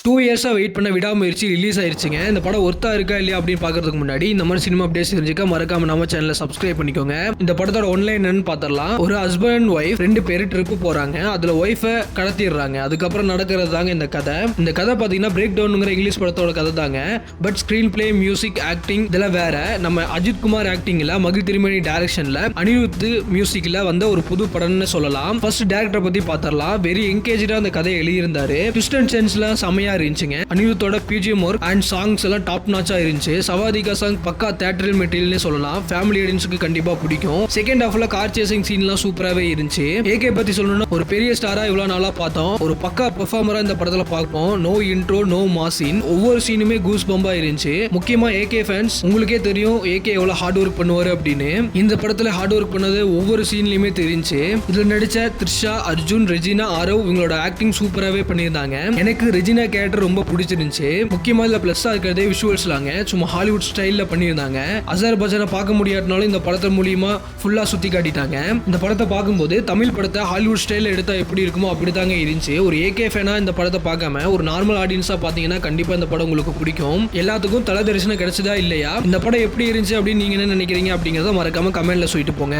2 இயர்ஸா வெயிட் பண்ண விடாமுயற்சி ரிலீஸ் ஆயிருச்சுங்க. இந்த படம் ஒர்த்தா இருக்கா இல்லையா அப்படின்னு பார்க்கறதுக்கு முன்னாடி இந்த மாதிரி சினிமா அப்டேட்ஸ் தெரிஞ்சுக்க மறக்காம நம்ம சேனலை சப்ஸ்கிரைப் பண்ணிக்கோங்க. இந்த படத்தோட ஒன்லைன் என்னன்னு பார்த்தரலாம். ஒரு ஹஸ்பண்ட் அண்ட் ஒய்ஃப் 2 பேர் ட்ரிப் போறாங்க. அதுல ஒய்ஃபை கடத்திடுறாங்க. அதுக்கப்புறம் நடக்கிறது தாங்க இந்த கதை. இந்த கதை பார்த்தீங்கன்னா பிரேக் டவுனுங்கிற இங்கிலீஷ் படத்தோட கதை தாங்க. But screen play, music, acting இதெல்லாம் வேற. நம்ம அஜித் குமார் ஆக்டிங்ல, மகிழ் திருமணி டைரக்ஷன்ல, அனிருத் மியூசிக்ல வந்த ஒரு புது படம்னு சொல்லலாம். ஃபர்ஸ்ட் டைரக்டர் பத்தி பார்த்தரலாம். வெரி என்கேஜா அந்த கதையை எழுதியிருந்தாரு. ட்விஸ்ட் அண்ட் சென்ஸ்ல செமையா இருந்துச்சுங்க. அனிருத்தோட பிஜிஎம் ஒர்க் அண்ட் சாங்ஸ் எல்லாம் டாப் நாச்சா இருந்துச்சு. சவாதிகா சாங் பக்கா தியேட்டரல் மெட்டீரியல்னு சொல்லலாம். ஃபேமிலி ஆடியன்ஸ்க்கு கண்டிப்பா பிடிக்கும். செகண்ட் ஹாஃப்ல கார் சேசிங் சீன்லாம் சூப்பராவே இருந்துச்சு. ஏகே பத்தி சொல்லணும்னா ஒரு பெரிய ஸ்டாரா இவ்வளவு நாளா பார்த்தோம். ஒரு பக்கா பெர்ஃபார்மரா இந்த படத்துல பார்ப்போம். நோ இன்ட்ரோ, நோ மாசின், ஒவ்வொரு சீனுமே கூஸ் பம்பா இருந்துச்சு. முக்கியமா ஏகே ஃபேன்ஸ் உங்களுக்கே தெரியும் ஏகே எவ்வளவு ஹார்ட் ஒர்க் பண்ணுவாரு அப்படின்னு. இந்த படத்துல ஹார்ட் ஒர்க் பண்ணது ஒவ்வொரு சீன்லயுமே தெரிஞ்சு. இதுல நடிச்ச த்ரிஷா, அர்ஜுன், ரெஜினா, ஆரவ் இவங்களோட ஆக்டிங் சூப்பராகவே பண்ணியிருந்தாங்க. எனக்கு ரெஜினா கேரக்டர் ரொம்ப பிடிச்சிருந்துச்சு. முக்கியமா இதுல பிளஸ்ஸா இருக்கிறதே விஷுவல்ஸ்லாங்க. சும்மா ஹாலிவுட் ஸ்டைல்ல பண்ணியிருந்தாங்க. அசர்பைஜானை பார்க்க முடியாதனாலும் இந்த படத்தை மூலியமா ஃபுல்லா சுத்தி காட்டிட்டாங்க. இந்த படத்தை பார்க்கும்போது தமிழ் படத்தை ஹாலிவுட் ஸ்டைல எடுத்தா எப்படி இருக்குமோ அப்படிதாங்க இருந்துச்சு. ஒரு ஏகே ஃபேனா இந்த படத்தை பார்க்காம ஒரு நார்மல் ஆடியன்ஸா பாத்தீங்கன்னா கண்டிப்பா இந்த படம் உங்களுக்கு பிடிக்கும். எல்லாத்துக்கும் தல தரிசனம் கிடைச்சதா இல்லையா, இந்த படம் எப்படி இருந்துச்சு அப்படின்னு நீங்க என்ன நினைக்கிறீங்க அப்படிங்கறத மறக்காம கமெண்ட்ல சொல்லிட்டு போங்க.